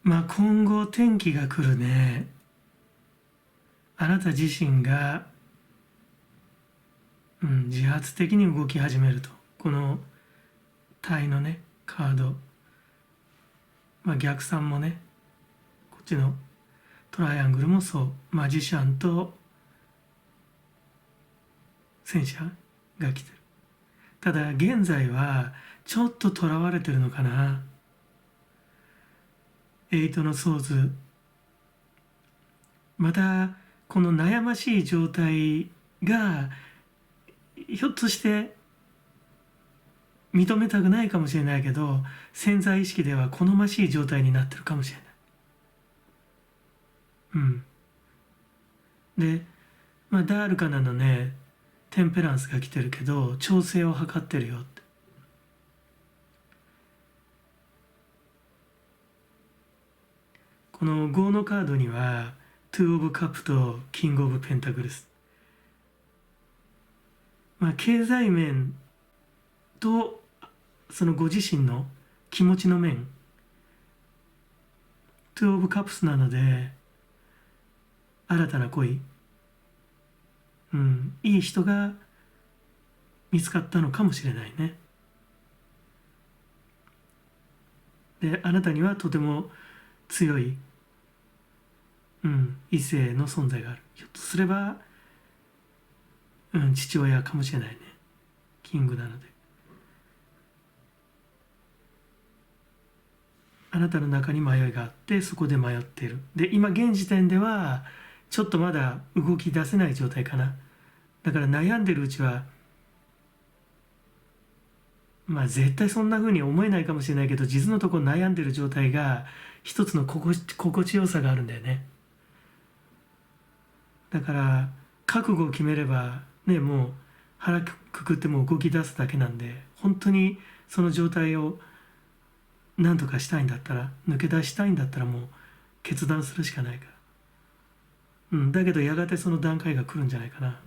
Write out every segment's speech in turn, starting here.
まあ今後転機が来るね。あなた自身が、自発的に動き始めると。このタイのね、カード。逆算もね、こっちのトライアングルもそう。マジシャンと戦車が来てる。ただ現在はちょっと囚われてるのかな。エイトのソーズ。またこの悩ましい状態がひょっとして認めたくないかもしれないけど、潜在意識では好ましい状態になってるかもしれない。で、ダールカナのね、テンペランスが来てるけど、調整を図ってるよって。この5のカードにはトゥーオブカップとキングオブペンタクルス。経済面とそのご自身の気持ちの面、トゥーオブカップスなので、新たな恋、いい人が見つかったのかもしれないね。で、あなたにはとても強い異性の存在がある。ひょっとすれば、父親かもしれないね。キングなので。あなたの中に迷いがあって、そこで迷っている。で、今現時点では、ちょっとまだ動き出せない状態かな。だから悩んでるうちは、絶対そんな風に思えないかもしれないけど、実のところ悩んでる状態が、一つの心地よさがあるんだよね。だから覚悟を決めればね、もう腹くくっても動き出すだけなんで、本当にその状態を何とかしたいんだったら、抜け出したいんだったらもう決断するしかないから。だけどやがてその段階が来るんじゃないかな。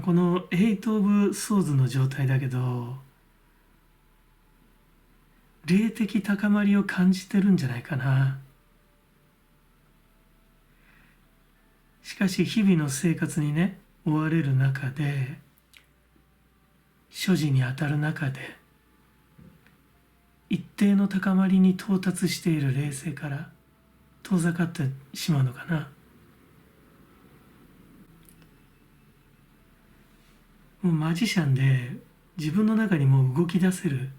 このエイト・オブ・ソーズの状態だけど、霊的高まりを感じてるんじゃないかな。しかし日々の生活にね、追われる中で、所持に当たる中で、一定の高まりに到達している霊性から遠ざかってしまうのかな。もうマジシャンで自分の中にもう動き出せる、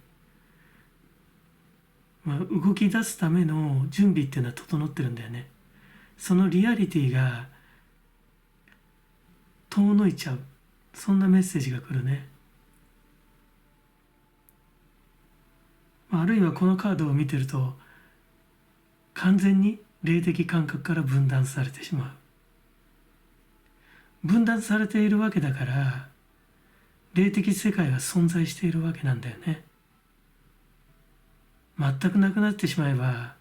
動き出すための準備っていうのは整ってるんだよね。そのリアリティが遠のいちゃう、そんなメッセージが来るね。あるいはこのカードを見てると完全に霊的感覚から分断されてしまう。分断されているわけだから、霊的世界が存在しているわけなんだよね。全くなくなってしまえば、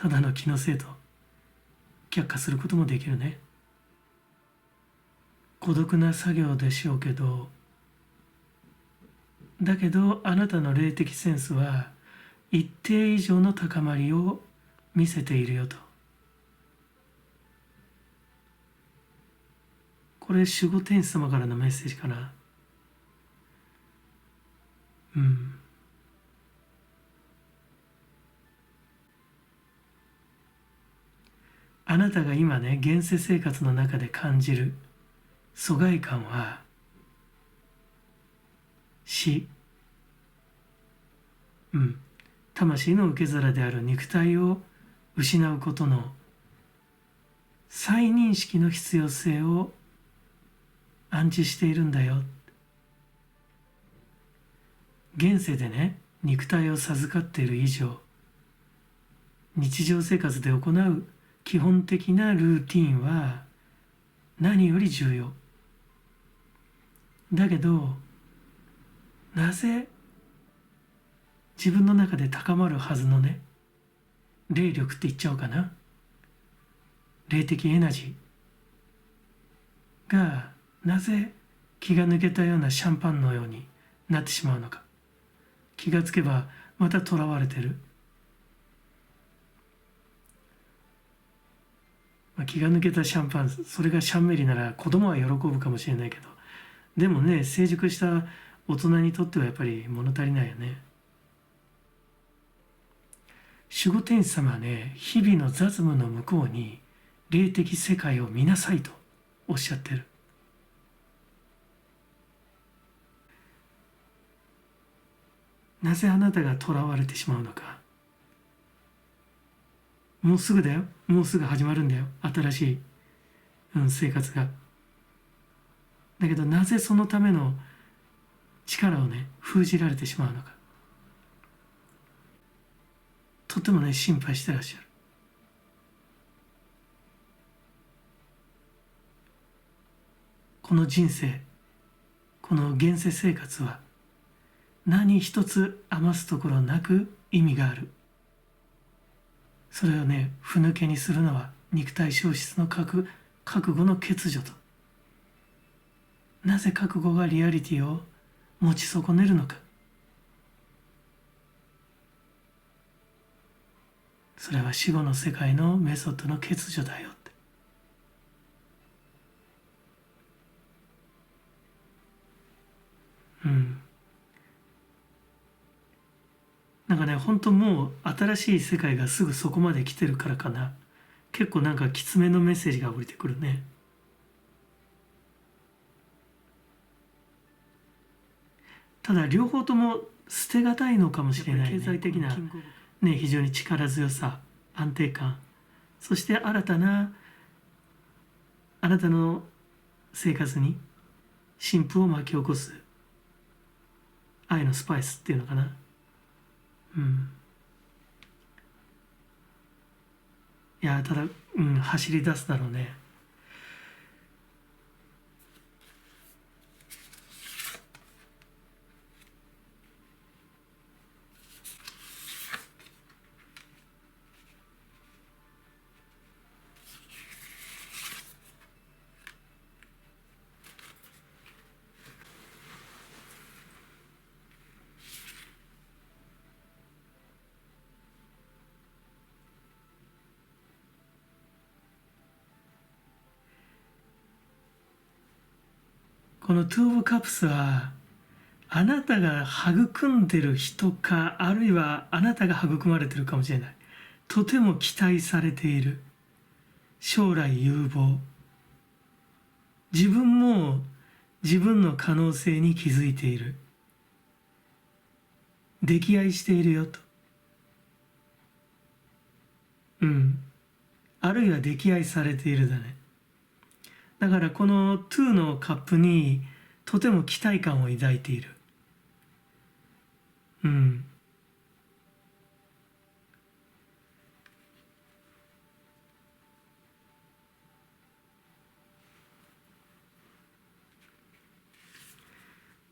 ただの気のせいと却下することもできるね。孤独な作業でしょうけど、だけどあなたの霊的センスは一定以上の高まりを見せているよと。これ守護天使様からのメッセージかな。あなたが今ね、現世生活の中で感じる疎外感は死、魂の受け皿である肉体を失うことの再認識の必要性を暗示しているんだよ。現世でね、肉体を授かっている以上、日常生活で行う基本的なルーティンは何より重要。だけど、なぜ自分の中で高まるはずのね、霊力って言っちゃおうかな、霊的エナジーがなぜ気が抜けたようなシャンパンのようになってしまうのか。気がつけばまた囚われてる。気が抜けたシャンパン、それがシャンメリなら子供は喜ぶかもしれないけど、でもね、成熟した大人にとってはやっぱり物足りないよね。守護天使様はね、日々の雑務の向こうに霊的世界を見なさいとおっしゃってる。なぜあなたが囚われてしまうのか。もうすぐだよ。もうすぐ始まるんだよ。新しい、生活が。だけどなぜそのための力をね、封じられてしまうのか。とてもね、心配してらっしゃる。この人生、この現世生活は何一つ余すところなく意味がある。それをね、ふぬけにするのは肉体消失の覚悟の欠如と。なぜ覚悟がリアリティを持ち損ねるのか。それは死後の世界のメソッドの欠如だよって。なんかね、本当もう新しい世界がすぐそこまで来てるからかな。結構なんかきつめのメッセージが降りてくるね。ただ両方とも捨てがたいのかもしれないね。経済的なね、非常に力強さ、安定感、そして新たなあなたの生活に新風を巻き起こす愛のスパイスっていうのかな。いや、ただ、走り出すだろうね。このトゥーブカプスはあなたが育んでる人か、あるいはあなたが育まれてるかもしれない。とても期待されている将来有望。自分も自分の可能性に気づいている。溺愛しているよと。あるいは溺愛されているだね。だからこの2のカップにとても期待感を抱いている。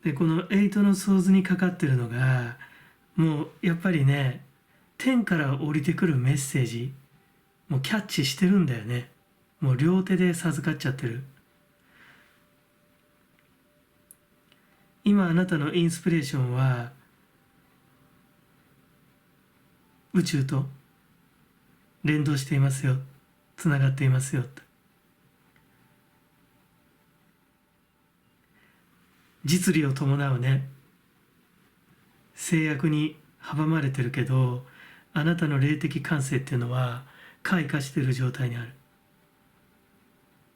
で、この8のソーズにかかってるのが、もうやっぱりね、天から降りてくるメッセージ、もうキャッチしてるんだよね。もう両手で授かっちゃってる。今あなたのインスピレーションは宇宙と連動していますよ、つながっていますよ。実利を伴うね、制約に阻まれてるけど、あなたの霊的感性っていうのは開花している状態にある。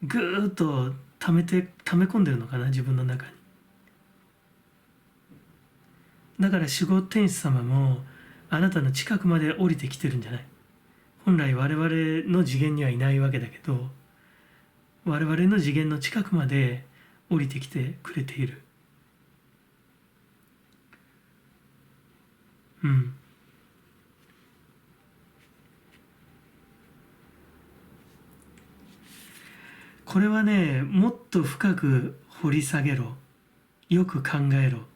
ぐーっと溜め込んでるのかな、自分の中に。だから守護天使様もあなたの近くまで降りてきてるんじゃない。本来我々の次元にはいないわけだけど、我々の次元の近くまで降りてきてくれている。うん。これはね、もっと深く掘り下げろ。よく考えろ。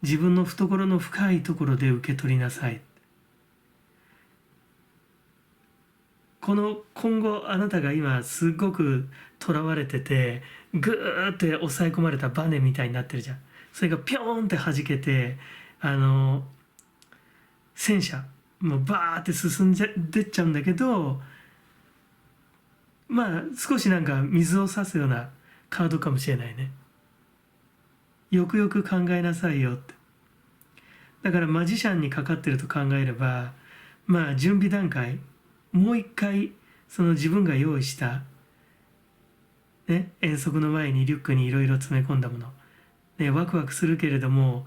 自分の懐の深いところで受け取りなさい。この今後あなたが今すごくとらわれてて、ぐーって抑え込まれたバネみたいになってるじゃん。それがピョーンって弾けて、戦車もうバーって進んでっちゃうんだけど、まあ少しなんか水を差すようなカードかもしれないね。よくよく考えなさいよって。だからマジシャンにかかってると考えれば、まあ準備段階、もう一回その自分が用意した、ね、遠足の前にリュックにいろいろ詰め込んだもの、ね、ワクワクするけれども、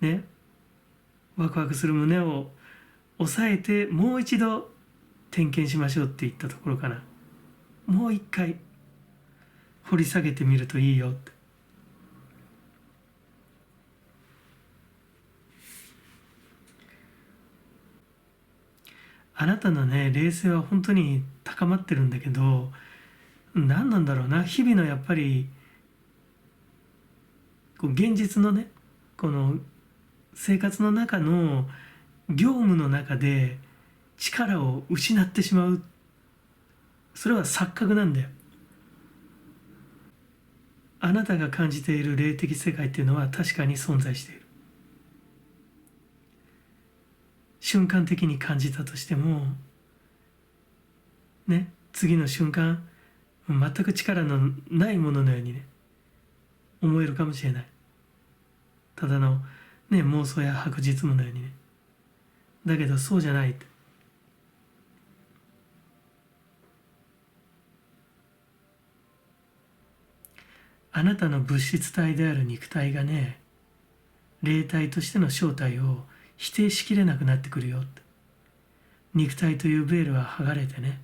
ね、ワクワクする胸を抑えてもう一度点検しましょうって言ったところかな。もう一回掘り下げてみるといいよって。あなたのね、冷静は本当に高まってるんだけど、何なんだろうな、日々のやっぱりこう現実のね、この生活の中の業務の中で力を失ってしまう。それは錯覚なんだよ。あなたが感じている霊的世界っていうのは確かに存在している。瞬間的に感じたとしてもね、次の瞬間全く力のないもののようにね思えるかもしれない。ただのね、妄想や白日夢のようにね。だけどそうじゃない。あなたの物質体である肉体がね、霊体としての正体を否定しきれなくなってくるよって。肉体というベールは剥がれてね、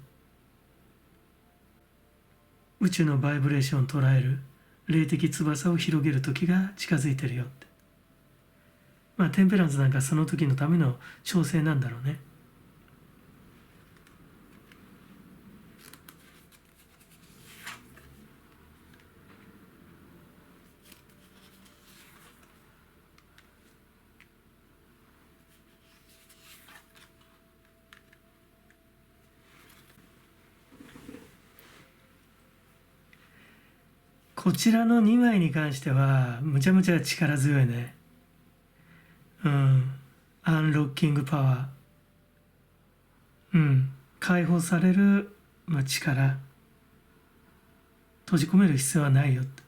宇宙のバイブレーションを捉える霊的翼を広げる時が近づいてるよって。まあテンペランスなんかその時のための調整なんだろうね。こちらの2枚に関してはむちゃむちゃ力強いね。うん。アンロッキングパワー。うん。解放される、力。閉じ込める必要はないよって。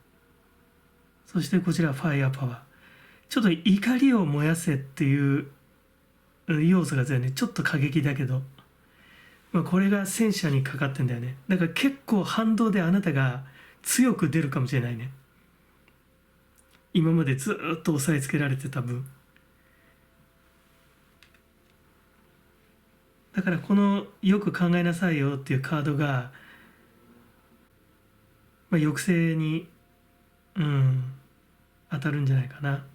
そしてこちらファイアパワー。ちょっと怒りを燃やせっていう要素が強いね。ちょっと過激だけど。これが戦車にかかってんだよね。だから結構反動であなたが強く出るかもしれないね。今までずっと押さえつけられてた分。だからこのよく考えなさいよっていうカードが、抑制に、当たるんじゃないかな。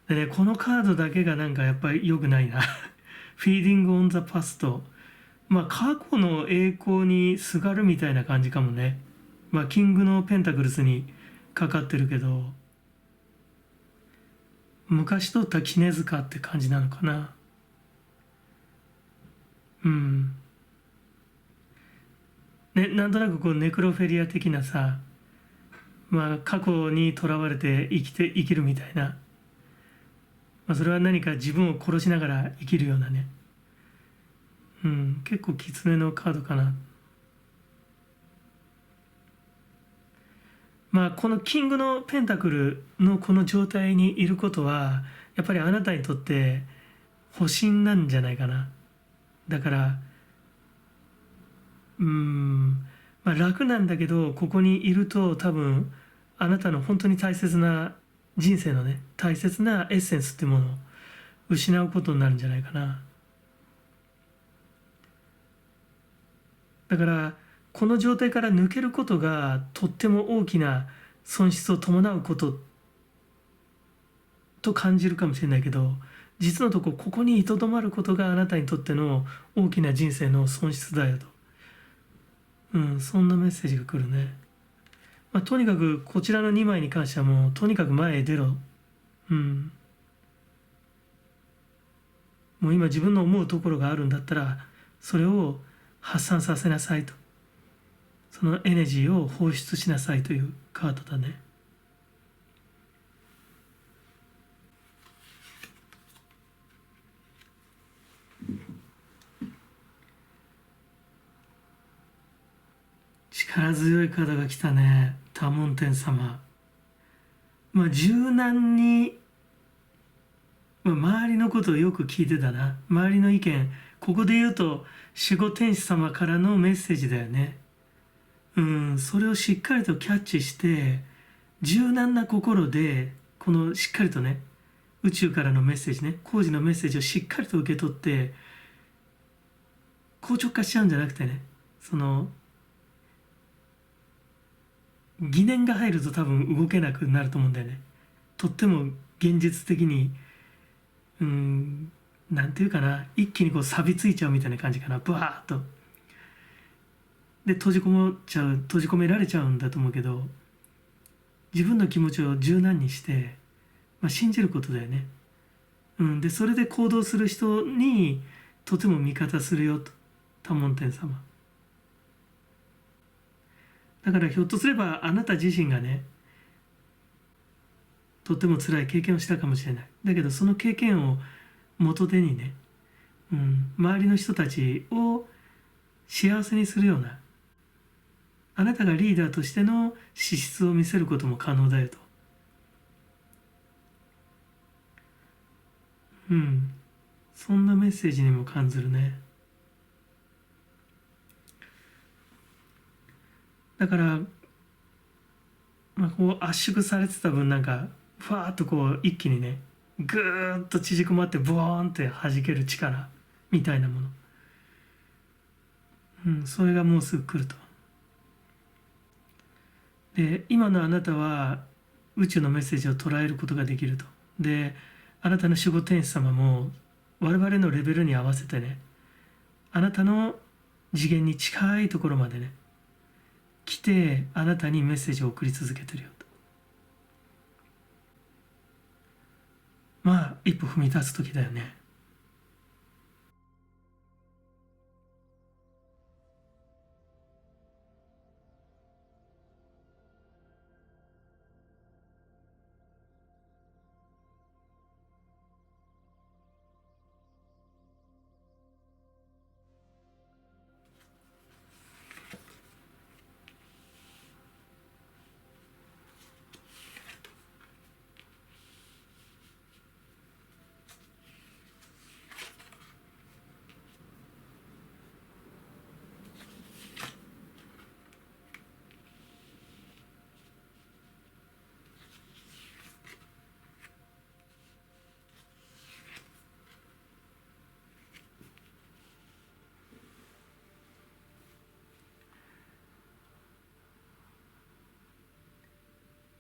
でね、このカードだけがなんかやっぱり良くないな。フィーディング・オン・ザ・パスト。過去の栄光にすがるみたいな感じかもね。キングのペンタクルスにかかってるけど、昔取った絹塚って感じなのかな。うんね、なんとなくこうネクロフェリア的なさ、まあ、過去にとらわれて生きるみたいな、まあ、それは何か自分を殺しながら生きるようなね、結構きつめのカードかな。まあこのキングのペンタクルのこの状態にいることはやっぱりあなたにとって保身なんじゃないかな。だからまあ、楽なんだけどここにいると多分あなたの本当に大切な人生のね大切なエッセンスっていうものを失うことになるんじゃないかな。だからこの状態から抜けることがとっても大きな損失を伴うことと感じるかもしれないけど、実のとここにいとどまることがあなたにとっての大きな人生の損失だよと、そんなメッセージが来るね。まあ、とにかくこちらの2枚に関してはもうとにかく前へ出ろ。もう今自分の思うところがあるんだったらそれを発散させなさいと、そのエネジーを放出しなさいというカードだね。力強いカードが来たね。多聞天様。まあ柔軟に、周りのことをよく聞いてたな。周りの意見、ここで言うと守護天使様からのメッセージだよね。それをしっかりとキャッチして柔軟な心でこのしっかりとね宇宙からのメッセージね、工事のメッセージをしっかりと受け取って硬直化しちゃうんじゃなくてね、その疑念が入ると多分動けなくなると思うんだよね。とっても現実的になんていうかな、一気にこう錆びついちゃうみたいな感じかな、ブワーッと。で閉じ込められちゃうんだと思うけど、自分の気持ちを柔軟にして、信じることだよね。でそれで行動する人にとても味方するよと、多聞天様。だからひょっとすればあなた自身がねとっても辛い経験をしたかもしれない。だけどその経験を元手にね、周りの人たちを幸せにするような、あなたがリーダーとしての資質を見せることも可能だよと。そんなメッセージにも感じるね。だから、こう圧縮されてた分なんかふわーっとこう一気にねぐーっと縮こまってブワーンって弾ける力みたいなもの、それがもうすぐ来ると。で今のあなたは宇宙のメッセージを捉えることができると。であなたの守護天使様も我々のレベルに合わせてね、あなたの次元に近いところまでね来てあなたにメッセージを送り続けてるよと。一歩踏み出す時だよね。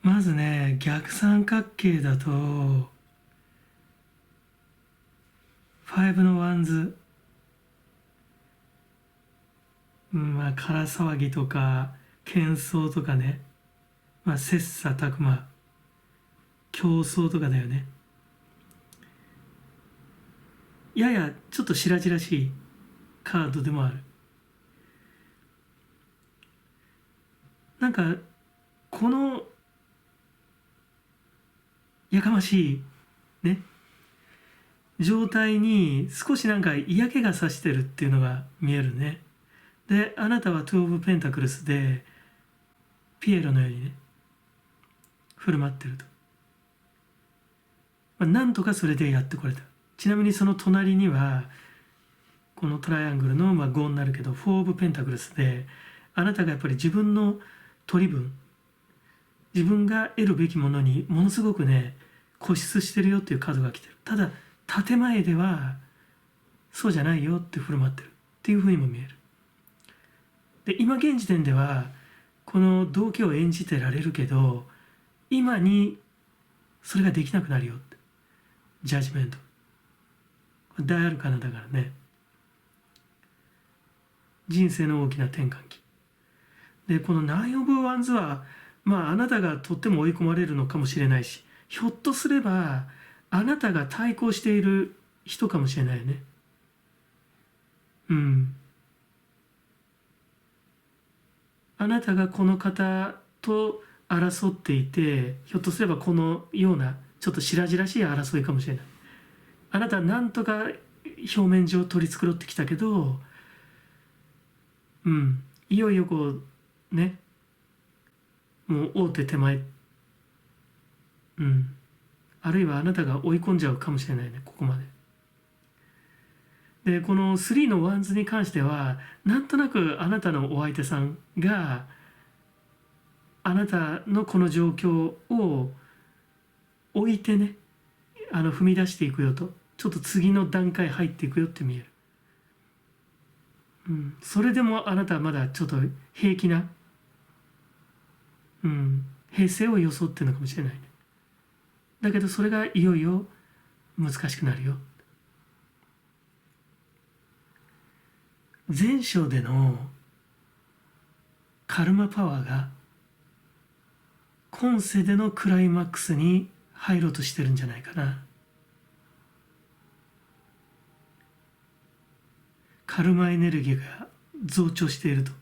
まずね逆三角形だと5のワンズ、空騒ぎとか喧騒とかね、切磋琢磨競争とかだよね。ややちょっと白々しいカードでもある。なんかこのやかましいね状態に少しなんか嫌気がさしてるっていうのが見えるね。で、あなたはトゥーオブペンタクルスでピエロのようにね振る舞ってると、なんとかそれでやってこれた。ちなみにその隣にはこのトライアングルの5になるけど4オブペンタクルスで、あなたがやっぱり自分の取り分、自分が得るべきものにものすごくね固執してるよっていうカードが来てる。ただ建前ではそうじゃないよって振る舞ってるっていうふうにも見える。で、今現時点ではこの動機を演じてられるけど、今にそれができなくなるよって。ジャッジメント大アルカナだからね、人生の大きな転換期で、このナインオブワンズはあなたがとっても追い込まれるのかもしれないし、ひょっとすればあなたが対抗している人かもしれないよね。あなたがこの方と争っていて、ひょっとすればこのようなちょっと白々しい争いかもしれない。あなたはなんとか表面上取り繕ってきたけど、いよいよこうね、もう大手手前、あるいはあなたが追い込んじゃうかもしれないね、ここまで。で、この3のワンズに関しては、なんとなくあなたのお相手さんがあなたのこの状況を置いてね、踏み出していくよと、ちょっと次の段階入っていくよって見える。それでもあなたはまだちょっと平気な、平静を装ってるのかもしれないね。だけどそれがいよいよ難しくなるよ。前章でのカルマパワーが今世でのクライマックスに入ろうとしてるんじゃないかな。カルマエネルギーが増長していると。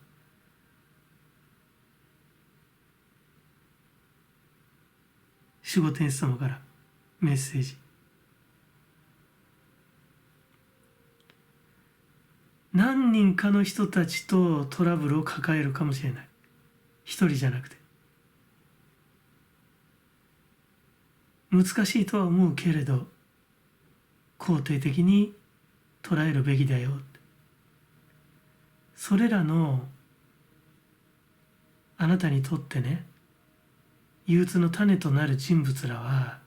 守護天使様からメッセージ。何人かの人たちとトラブルを抱えるかもしれない。一人じゃなくて。難しいとは思うけれど、肯定的に捉えるべきだよ。それらのあなたにとってね、憂鬱の種となる人物らは、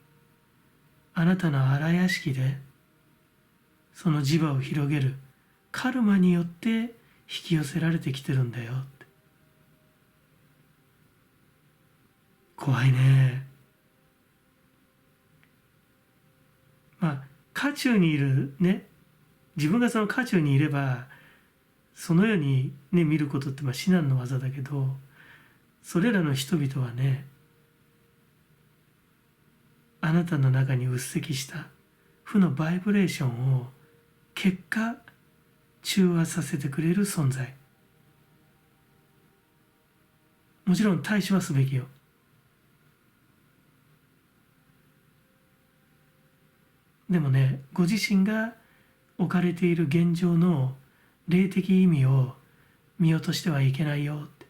あなたの荒屋敷でその磁場を広げるカルマによって引き寄せられてきてるんだよって。怖いね。渦中にいるね、自分がその渦中にいればそのようにね見ることって至難の業だけど、それらの人々はね、あなたの中にうっせきした負のバイブレーションを結果中和させてくれる存在。もちろん対処はすべきよ。でもね、ご自身が置かれている現状の霊的意味を見落としてはいけないよって。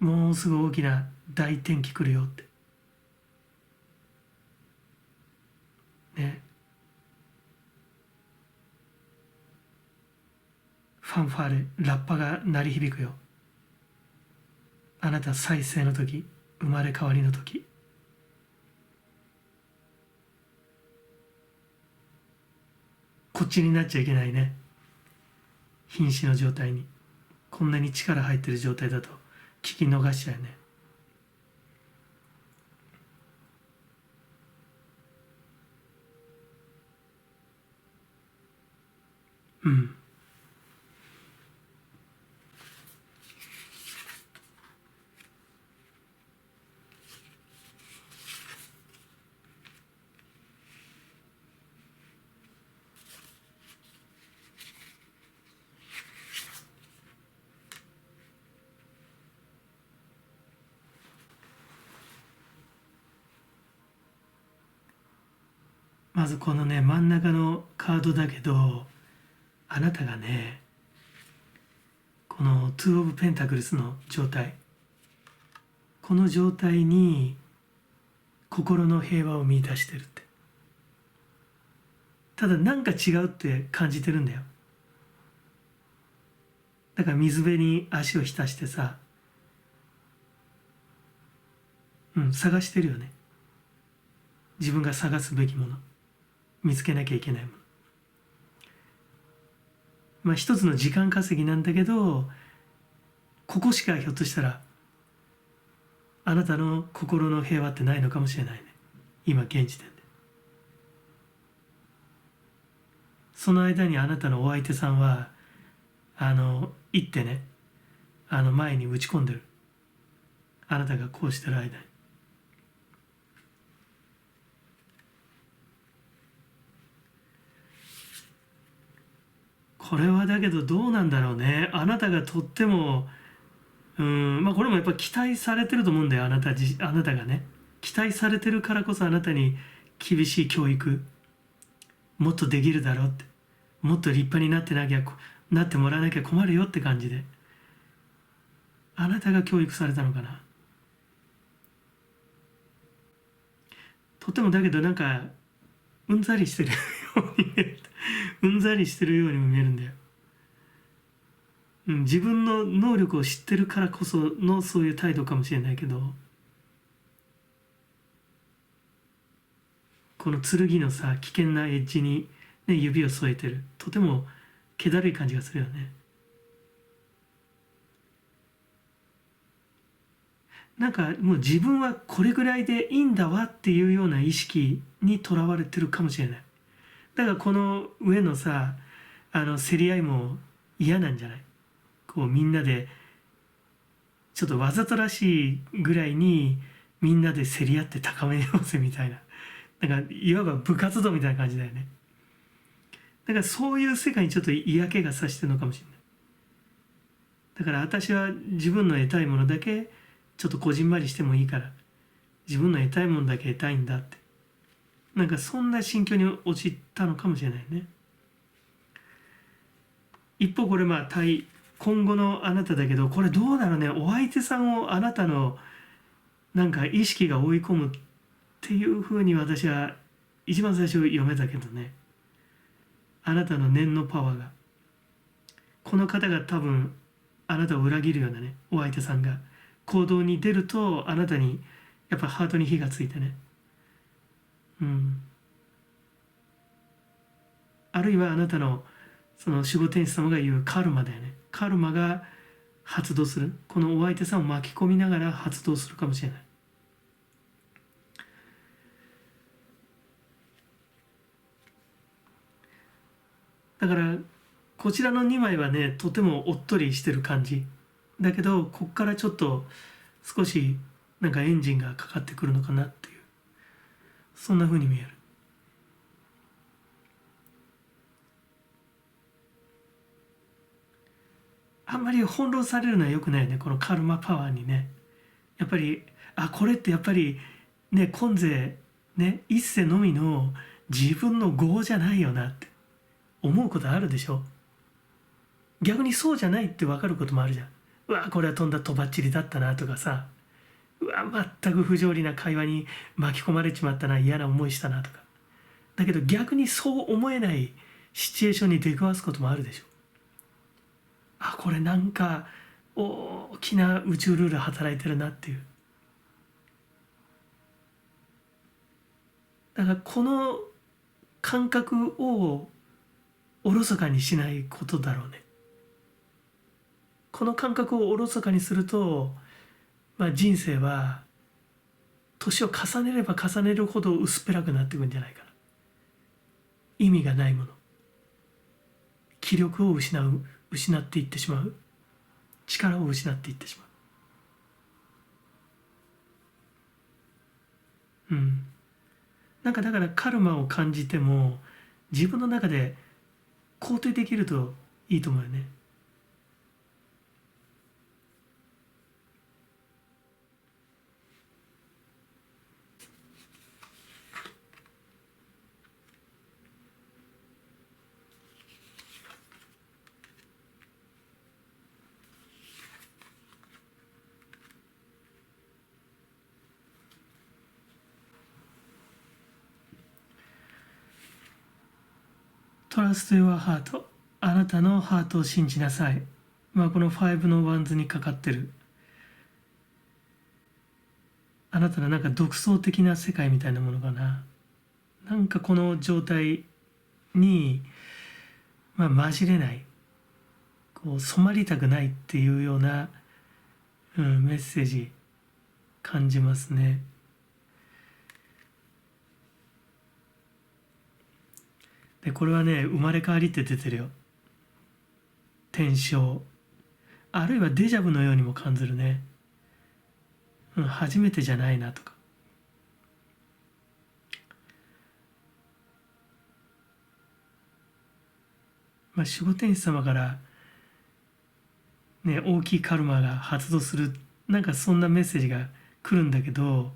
もうすぐ大きな大転機来るよってね。ファンファーレ、ラッパが鳴り響くよ。あなた再生の時、生まれ変わりの時。こっちになっちゃいけないね。瀕死の状態に。こんなに力入ってる状態だと聞き逃しちゃうね。まずこのね真ん中のカードだけど、あなたがねこの2オブペンタクルスの状態、この状態に心の平和を見出してるって。ただなんか違うって感じてるんだよ。だから水辺に足を浸してさ、探してるよね。自分が探すべきもの、見つけなきゃいけないもの。まあ一つの時間稼ぎなんだけど、ここしかひょっとしたらあなたの心の平和ってないのかもしれないね、今現時点で。その間にあなたのお相手さんは行ってね、前に打ち込んでる。あなたがこうしてる間に。これはだけどどうなんだろうね。あなたがとってもまあこれもやっぱ期待されてると思うんだよ。あなたがね期待されてるからこそ、あなたに厳しい教育、もっとできるだろうって、もっと立派になってもらわなきゃ困るよって感じで、あなたが教育されたのかな。とてもだけどなんかうんざりしてるように見える。うんざりしてるようにも見えるんだよ。自分の能力を知ってるからこそのそういう態度かもしれないけど、この剣のさ危険なエッジに、ね、指を添えてる、とても気だるい感じがするよね。なんかもう自分はこれぐらいでいいんだわっていうような意識にとらわれてるかもしれない。だからこの上のさ競り合いも嫌なんじゃない？こうみんなでちょっとわざとらしいぐらいにみんなで競り合って高めようぜみたいな、なんかいわば部活動みたいな感じだよね。だからそういう世界にちょっと嫌気がさしてるのかもしれない。だから私は自分の得たいものだけちょっとこじんまりしてもいいから、自分の得たいものだけ得たいんだって、なんかそんな心境に陥ったのかもしれないね。一方これ今後のあなただけど、これどうだろうね。お相手さんをあなたのなんか意識が追い込むっていうふうに私は一番最初読めたけどね。あなたの念のパワーが、この方が多分あなたを裏切るようなね、お相手さんが行動に出ると、あなたにやっぱハートに火がついてね、あるいはあなたのその守護天使様が言うカルマだよね。カルマが発動する、このお相手さんを巻き込みながら発動するかもしれない。だからこちらの2枚はねとてもおっとりしてる感じだけど、こっからちょっと少しなんかエンジンがかかってくるのかなっていう、そんな風に見える。あんまり翻弄されるのは良くないよね、このカルマパワーにね。やっぱりこれってやっぱりね、今世ね一世のみの自分の業じゃないよなって思うことあるでしょ。逆にそうじゃないって分かることもあるじゃん。うわこれはとんだとばっちりだったなとかさ、うわ全く不条理な会話に巻き込まれちまったな、嫌な思いしたなとか。だけど逆にそう思えないシチュエーションに出くわすこともあるでしょ。これなんか大きな宇宙ルール働いてるなっていう。だからこの感覚をおろそかにしないことだろうね。この感覚をおろそかにすると、人生は年を重ねれば重ねるほど薄っぺらくなっていくんじゃないかな。意味がないもの、気力を失っていってしまう、力を失っていってしまう。なんかだからカルマを感じても自分の中で肯定できるといいと思うよね。Trust your heart。あなたのハートを信じなさい。この5のワンズにかかってる。あなたのなんか独創的な世界みたいなものかな。なんかこの状態に、混じれない。染まりたくないっていうような、メッセージ感じますね。で、これはね、生まれ変わりって出てるよ。転生。あるいはデジャブのようにも感じるね。初めてじゃないなとか。守護天使様からね、大きいカルマが発動する、なんかそんなメッセージが来るんだけど、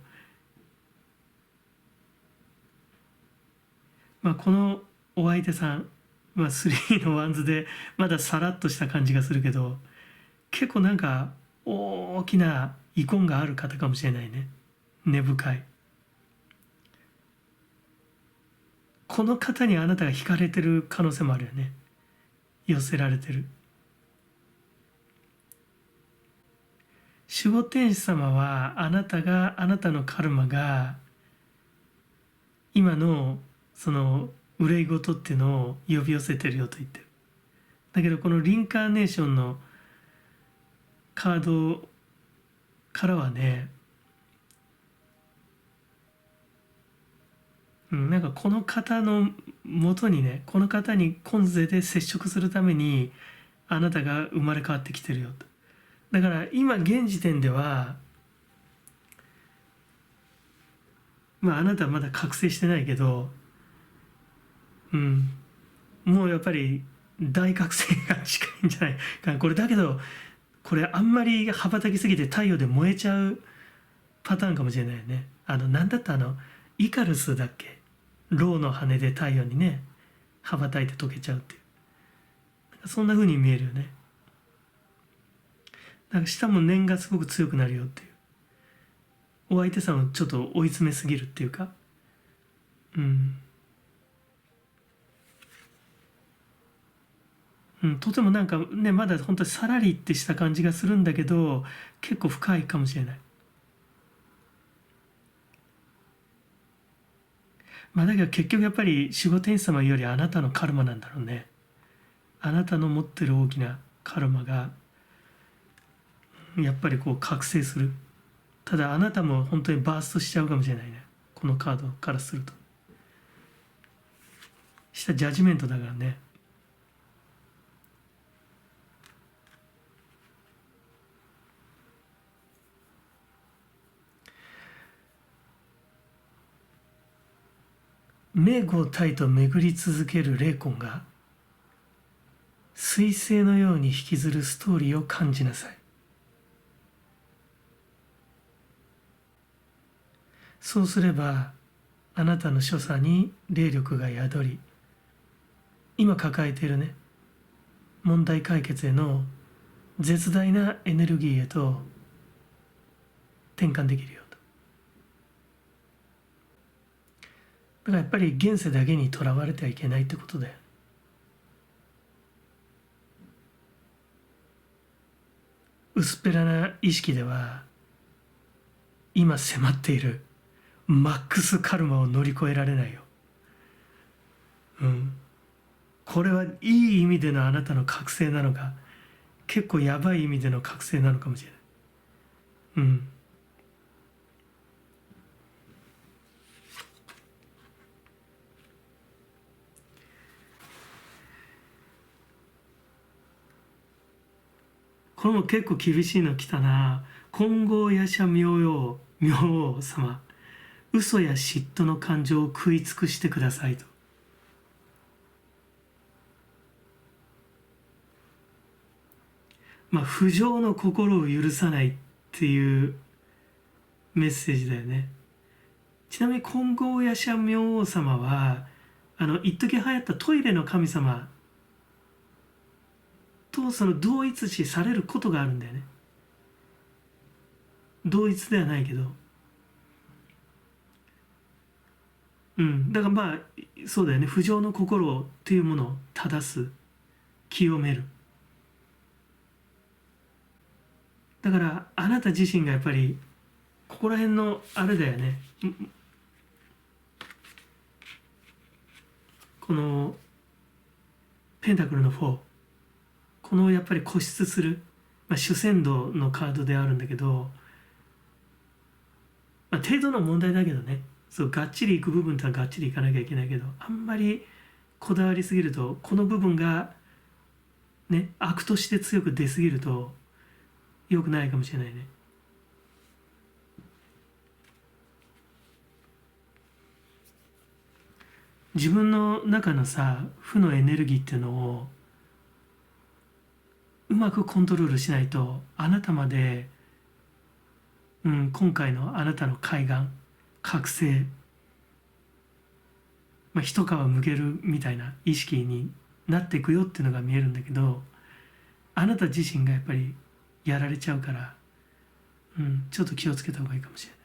このお相手さん、3のワンズでまださらっとした感じがするけど、結構なんか大きな遺恨がある方かもしれないね。根深い。この方にあなたが惹かれてる可能性もあるよね。寄せられてる。守護天使様はあなたのカルマが今のその憂い事っていうのを呼び寄せてるよと言ってる。だけどこのリンカーネーションのカードからはね、なんかこの方のもとにね、この方に今世で接触するためにあなたが生まれ変わってきてるよと。だから今現時点ではあなたはまだ覚醒してないけど、もうやっぱり大覚醒が近いんじゃないかな。これだけどこれあんまり羽ばたきすぎて太陽で燃えちゃうパターンかもしれないよね。なんだったイカルスだっけ、ロウの羽で太陽にね羽ばたいて溶けちゃうっていう、そんな風に見えるよね。なんか下も念がすごく強くなるよっていう、お相手さんをちょっと追い詰めすぎるっていうか、とてもなんかね、まだ本当にさらりってした感じがするんだけど、結構深いかもしれない。だけど結局やっぱり守護天使様よりあなたのカルマなんだろうね。あなたの持ってる大きなカルマがやっぱり覚醒する。ただあなたも本当にバーストしちゃうかもしれないね、このカードからすると。したジャッジメントだからね。名号体と巡り続ける霊魂が彗星のように引きずるストーリーを感じなさい。そうすればあなたの所作に霊力が宿り、今抱えているね問題解決への絶大なエネルギーへと転換できるよと。だからやっぱり現世だけにとらわれてはいけないってことだよ。薄っぺらな意識では今迫っているマックスカルマを乗り越えられないよ。これはいい意味でのあなたの覚醒なのか、結構やばい意味での覚醒なのかもしれない。これも結構厳しいの来たな。金剛夜叉明王様、嘘や嫉妬の感情を食い尽くしてくださいと。不浄の心を許さないっていうメッセージだよね。ちなみに金剛夜叉明王様は一時流行ったトイレの神様とその同一視されることがあるんだよね。同一ではないけど、うん、だからまあそうだよね、不浄の心っていうものを正す、清める。だからあなた自身がやっぱりここら辺のあれだよね、このペンタクルの4、このやっぱり固執する、まあ、主戦度のカードであるんだけど、まあ、程度の問題だけどね、そうがっちりいく部分とはがっちりいかなきゃいけないけど、あんまりこだわりすぎるとこの部分がね悪として強く出すぎると良くないかもしれないね。自分の中のさ負のエネルギーっていうのをうまくコントロールしないと、あなたまで、今回のあなたの開眼覚醒、まあ、一皮むけるみたいな意識になっていくよっていうのが見えるんだけど、あなた自身がやっぱりやられちゃうから、ちょっと気をつけた方がいいかもしれない。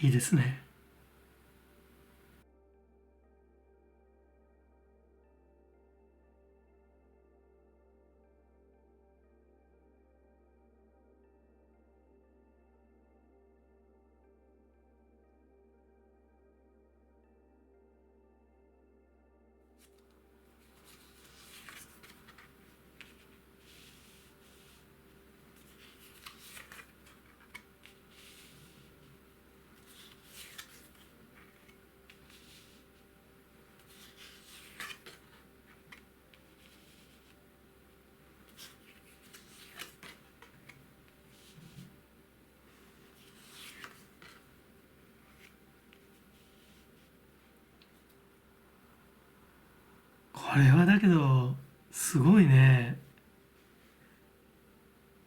いいですね。これはだけどすごいね。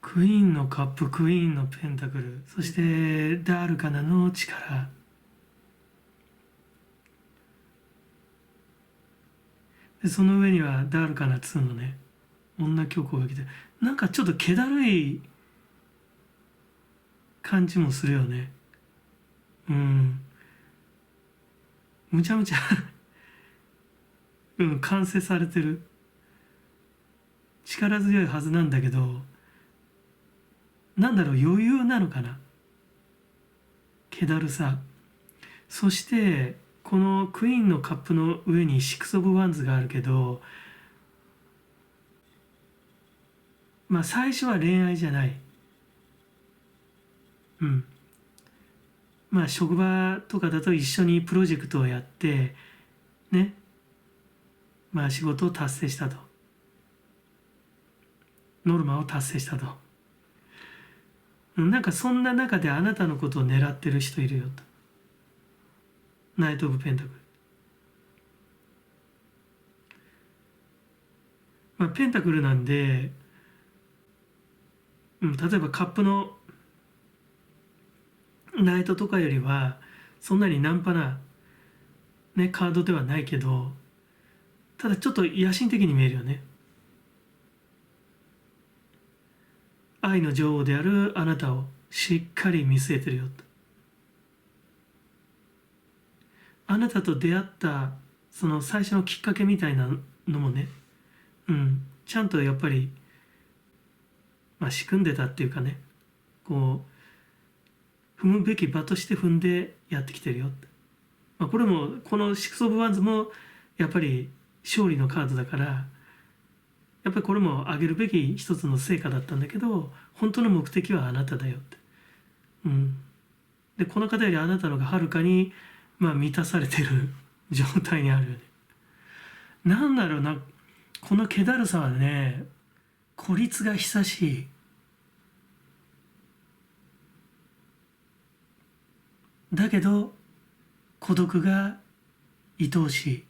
クイーンのカップ、クイーンのペンタクル、そしてダールカナの力。でその上にはダールカナ2のね女教皇が来て、なんかちょっと気だるい感じもするよね。むちゃむちゃ完成されてる、力強いはずなんだけど、なんだろう、余裕なのかな、気だるさ。そしてこのクイーンのカップの上にシックス・オブ・ワンズがあるけど、まあ最初は恋愛じゃない。まあ職場とかだと一緒にプロジェクトをやってね、まあ仕事を達成したと、ノルマを達成したと、なんかそんな中であなたのことを狙ってる人いるよと。ナイト・オブ・ペンタクル、まあ、ペンタクルなんで、例えばカップのナイトとかよりはそんなにナンパな、ね、カードではないけど、ただちょっと野心的に見えるよね。愛の女王であるあなたをしっかり見据えてるよと。あなたと出会ったその最初のきっかけみたいなのもね、ちゃんとやっぱり、まあ、仕組んでたっていうかね、こう踏むべき場として踏んでやってきてるよって、まあ、これもこのシックス・オブ・ワンズもやっぱり勝利のカードだから、やっぱりこれも上げるべき一つの成果だったんだけど、本当の目的はあなただよって、でこの方よりあなたのがはるかに、まあ、満たされてる状態にあるよね。なんだろうな、この気だるさはね、孤立が久しい。だけど孤独が愛おしい。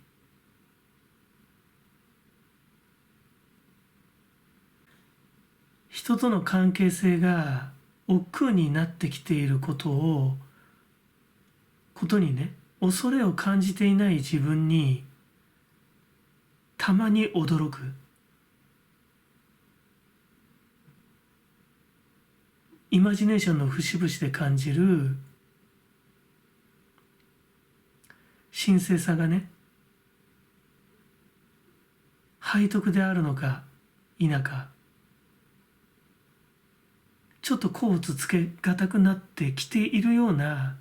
人との関係性が億劫になってきていることにね、恐れを感じていない自分にたまに驚く。イマジネーションの節々で感じる神聖さがね、背徳であるのか否か、ちょっと甲乙つけがたくなってきているような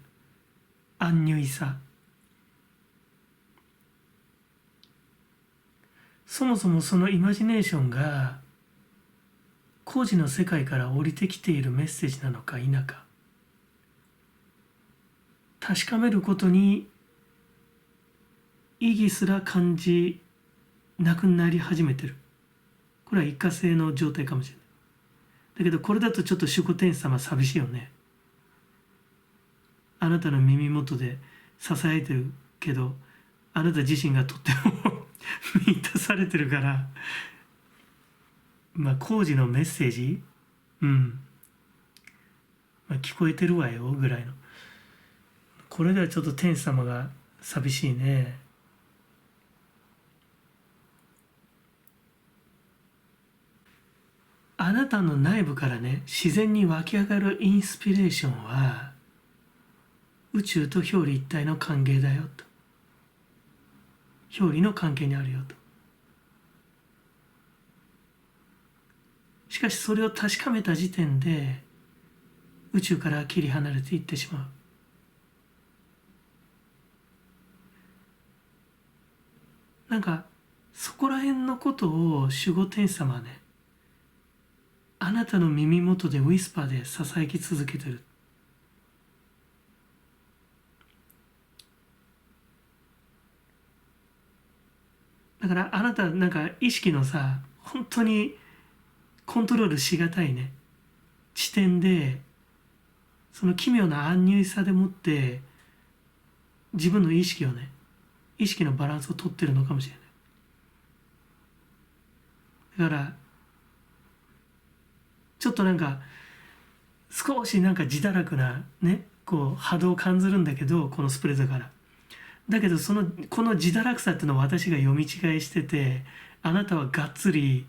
アンニュイさ、そもそもそのイマジネーションが工事の世界から降りてきているメッセージなのか否か確かめることに意義すら感じなくなり始めてる。これは一過性の状態かもしれない。だけどこれだとちょっと守護天使様寂しいよね。あなたの耳元で支えてるけど、あなた自身がとっても満たされてるから、まあ工事のメッセージ、まあ、聞こえてるわよぐらいの。これではちょっと天使様が寂しいね。あなたの内部からね、自然に湧き上がるインスピレーションは宇宙と表裏一体の関係だよと。表裏の関係にあるよと。しかしそれを確かめた時点で宇宙から切り離れていってしまう。なんかそこら辺のことを守護天使様はね、あなたの耳元でウィスパーでささやき続けてる。だからあなたなんか意識のさ、本当にコントロールしがたいね地点で、その奇妙な安入さでもって自分の意識をね、意識のバランスをとってるのかもしれない。だからちょっとなんか少しなんか自堕落なね、こう波動を感じるんだけど、このスプレッドから。だけどこの自堕落さっていうのは私が読み違いしてて、あなたはがっつり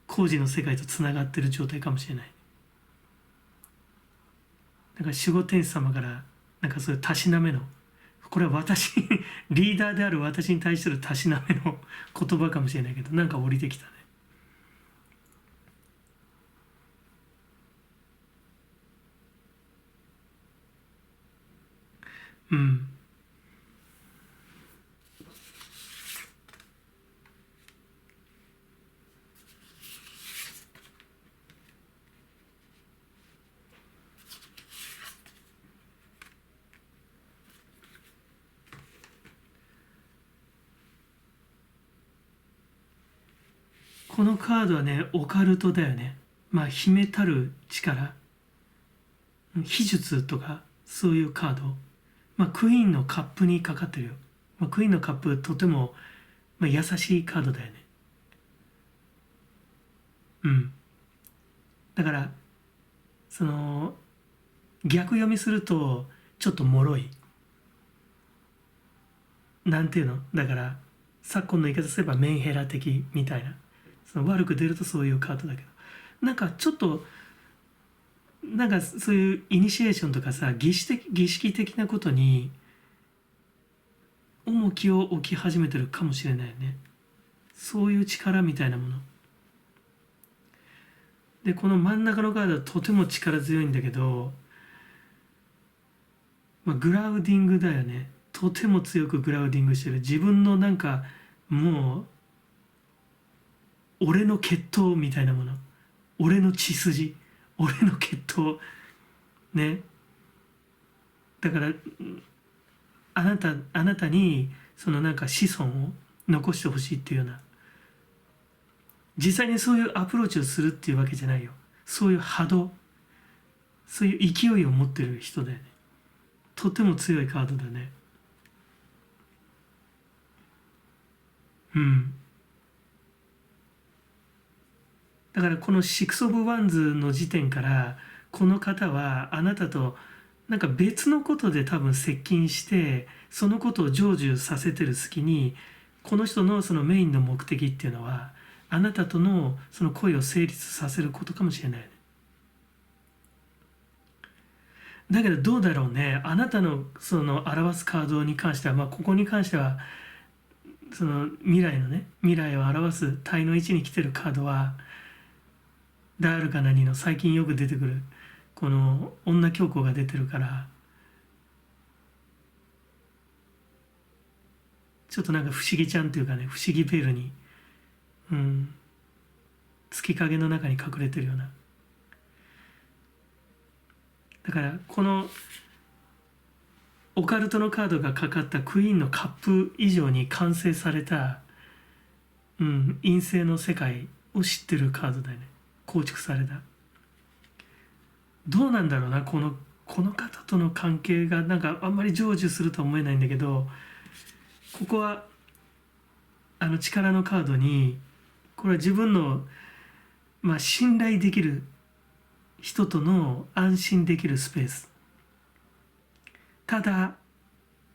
工事の世界とつながってる状態かもしれない。だから守護天使様からなんかそういうたしなめの、これは私リーダーである私に対するたしなめの言葉かもしれないけど、なんか降りてきたね。うん。このカードはね、オカルトだよね。まあ秘めたる力、秘術とかそういうカード。まあクイーンのカップにかかってるよ。まあ、クイーンのカップとても、まあ、優しいカードだよね。うん。だからその逆読みするとちょっと脆い。なんていうの、だから昨今の言い方すればメンヘラ的みたいな、その悪く出るとそういうカードだけど、なんかちょっとなんかそういうイニシエーションとかさ、儀式的なことに重きを置き始めてるかもしれないよね。そういう力みたいなもので、この真ん中のカードはとても力強いんだけど、まあ、グラウディングだよね。とても強くグラウディングしてる。自分のなんかもう俺の血統みたいなもの、俺の血筋、俺の血統ね。だからあなたにそのなんか子孫を残してほしいっていうような、実際にそういうアプローチをするっていうわけじゃないよ。そういう波動、そういう勢いを持ってる人だよね。とても強いカードだね。うん。だからこのシクス・オブ・ワンズの時点からこの方はあなたとなんか別のことで多分接近して、そのことを成就させてる隙に、この人のそのメインの目的っていうのはあなたとのその恋を成立させることかもしれないね。だけどどうだろうね。あなたのその表すカードに関しては、まあここに関しては、その未来のね、未来を表す体の位置に来てるカードは、ダールか何の最近よく出てくる、この女教皇が出てるから、ちょっとなんか不思議ちゃんっていうかね、不思議ペールに、うん、月影の中に隠れてるような。だからこのオカルトのカードがかかったクイーンのカップ以上に完成された、うん、陰性の世界を知ってるカードだよね。構築された。どうなんだろうな、この方との関係がなんかあんまり成就するとは思えないんだけど、ここは力のカードに、これは自分の、まあ、信頼できる人との安心できるスペース。ただ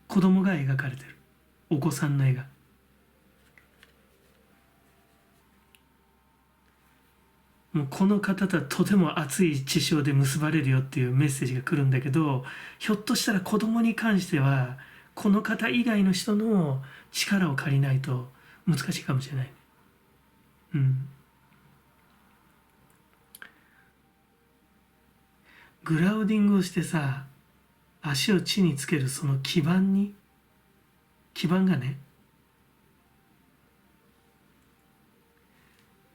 子供が描かれてる、お子さんの絵が。もうこの方とはとても熱い血潮で結ばれるよっていうメッセージが来るんだけど、ひょっとしたら子供に関してはこの方以外の人の力を借りないと難しいかもしれない。うん。グラウディングをしてさ、足を地につけるその基盤がね、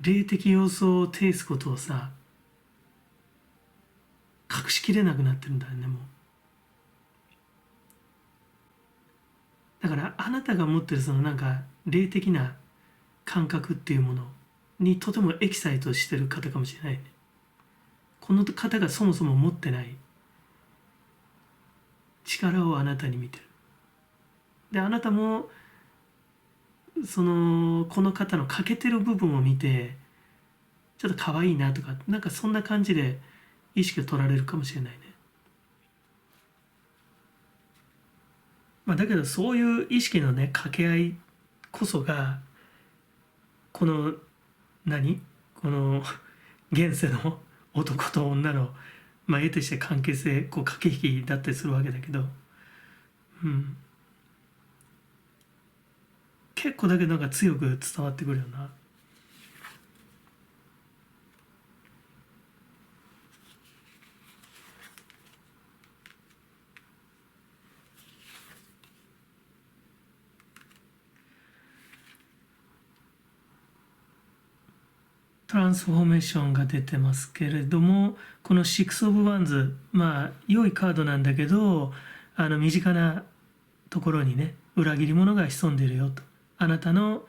霊的要素を呈すことをさ、隠しきれなくなってるんだよね、もう。だからあなたが持ってるそのなんか霊的な感覚っていうものにとてもエキサイトしてる方かもしれないね。この方がそもそも持ってない力をあなたに見てる。で、あなたもこの方の欠けてる部分を見て、ちょっと可愛いなとか、なんかそんな感じで意識を取られるかもしれないね。まあだけどそういう意識のね、掛け合いこそが、このこの現世の男と女の、まあ絵として関係性、駆け引きだったりするわけだけど、うん。結構だけなんか強く伝わってくるよな。トランスフォーメーションが出てますけれども、この6オブワンズ、まあ良いカードなんだけど、身近なところにね、裏切り者が潜んでいるよと。あなたの、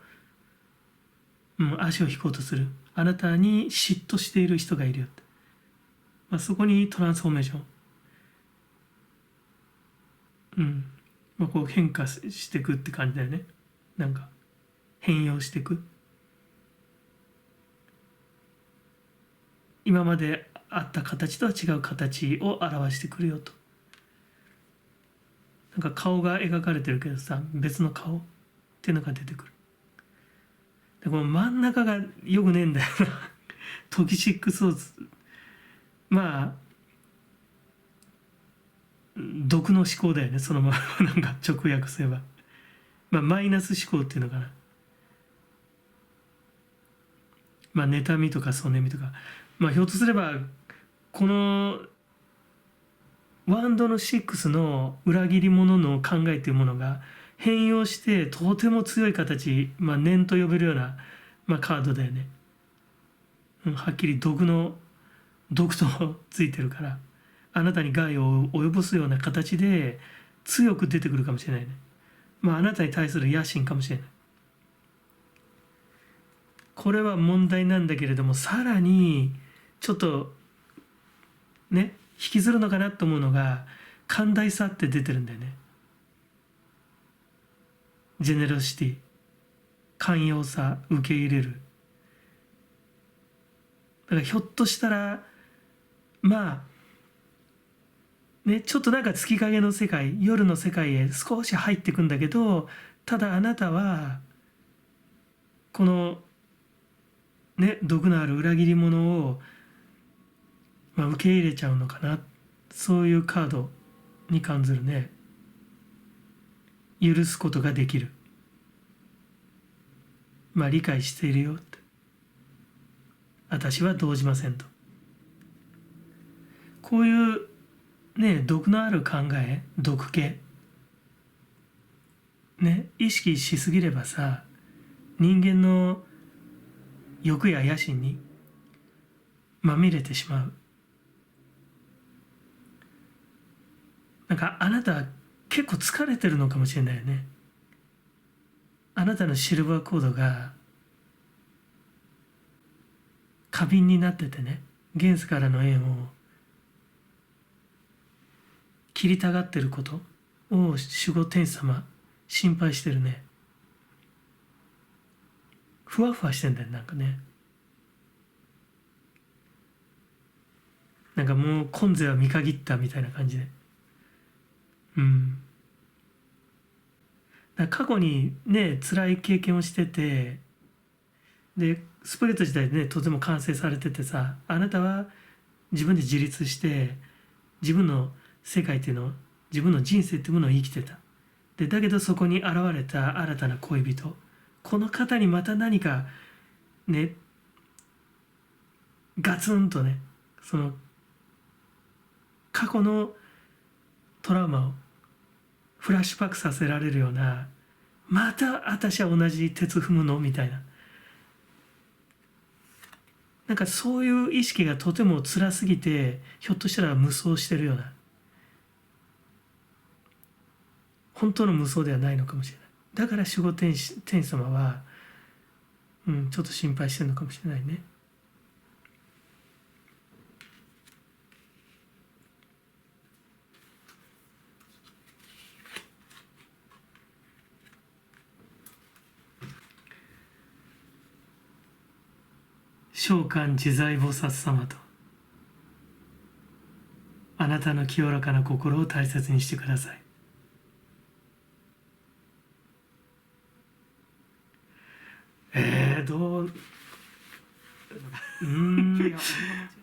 足を引こうとする。あなたに嫉妬している人がいるよと。まあ、そこにトランスフォーメーション。まあ、こう変化していくって感じだよね。なんか、変容していく。今まであった形とは違う形を表してくるよと。なんか顔が描かれてるけどさ、別の顔っていうのが出てくる。で、この真ん中がよくねえんだよな。トキシックソース。まあ、毒の思考だよね、そのまま。なんか直訳すれば。まあ、マイナス思考っていうのかな。まあ、妬みとかそねみとか。まあ、ひょっとすれば、このワンドの6の裏切り者の考えというものが変容してとても強い形、まあ、念と呼べるような、まあ、カードだよね。はっきり毒とついてるから、あなたに害を及ぼすような形で強く出てくるかもしれないね。まあ、あなたに対する野心かもしれない。これは問題なんだけれども、さらにちょっとね、引きずるのかなと思うのが、寛大さって出てるんだよね。ジェネロシティ、寛容さ、受け入れる。だからひょっとしたら、まあね、ちょっとなんか月影の世界、夜の世界へ少し入っていくんだけど、ただあなたはこのね、毒のある裏切り者を、まあ、受け入れちゃうのかな。そういうカードに関ずるね、許すことができる。まあ理解しているよって。私は動じませんと。こういうね、毒のある考え、毒気。ね、意識しすぎればさ、人間の欲や野心にまみれてしまう。なんかあなたは結構疲れてるのかもしれないよね。あなたのシルバーコードが過敏になっててね、現世からの縁を切りたがってることを守護天使様心配してるね。ふわふわしてんだよ、なんかね。なんかもう今世は見限ったみたいな感じで。うん。だから過去にね、辛い経験をしてて、で、スプレッド自体でね、とても完成されててさ、あなたは自分で自立して、自分の世界っていうのを、自分の人生っていうものを生きてた。で、だけどそこに現れた新たな恋人。この方にまた何かね、ガツンとね、その過去のトラウマをフラッシュバックさせられるような、また私は同じ鉄踏むのみたいな。なんかそういう意識がとても辛すぎて、ひょっとしたら無双してるような。本当の無双ではないのかもしれない。だから守護天使様は、ちょっと心配してるのかもしれないね。召喚自在菩薩様と、あなたの清らかな心を大切にしてください。どう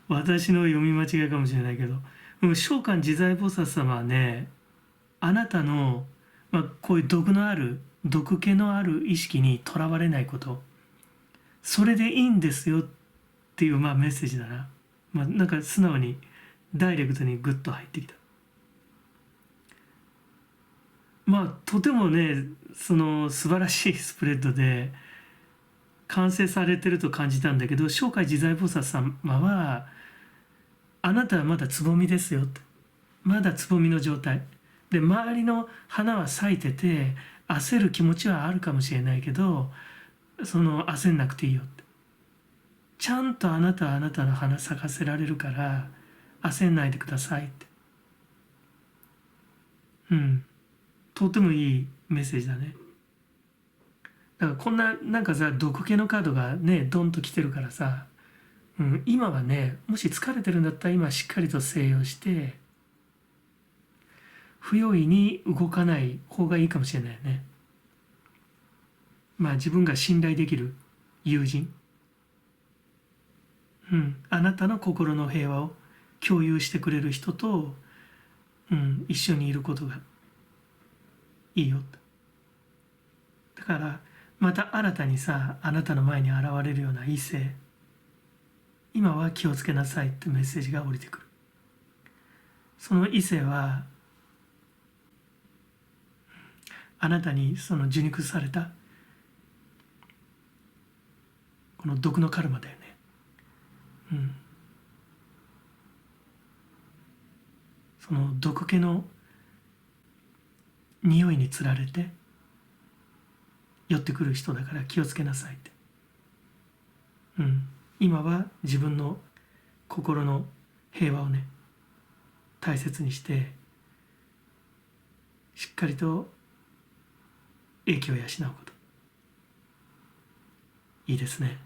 私の読み間違いかもしれないけど、召喚自在菩薩様はね、あなたの、こういう毒のある毒気のある意識にとらわれないこと、それでいいんですよっていう、メッセージだな。なんか素直にダイレクトにグッと入ってきた。とてもね、その素晴らしいスプレッドで完成されてると感じたんだけど、召喚自在菩薩様は、あなたはまだつぼみですよって。まだつぼみの状態。で、周りの花は咲いてて、焦る気持ちはあるかもしれないけど、その焦んなくていいよって。ちゃんとあなたはあなたの花咲かせられるから、焦んないでくださいって。とてもいいメッセージだね。だからこんな、なんかさ、毒気のカードがね、ドンと来てるからさ、今はね、もし疲れてるんだったら今しっかりと静養して、不用意に動かない方がいいかもしれないよね。自分が信頼できる友人、あなたの心の平和を共有してくれる人と、一緒にいることがいいよと。だからまた新たにさ、あなたの前に現れるような異性、今は気をつけなさいってメッセージが降りてくる。その異性はあなたにその受肉されたこの毒のカルマだよね。その毒気の匂いにつられて寄ってくる人だから気をつけなさいって。今は自分の心の平和をね、大切にしてしっかりと英気を養うこと。いいですね。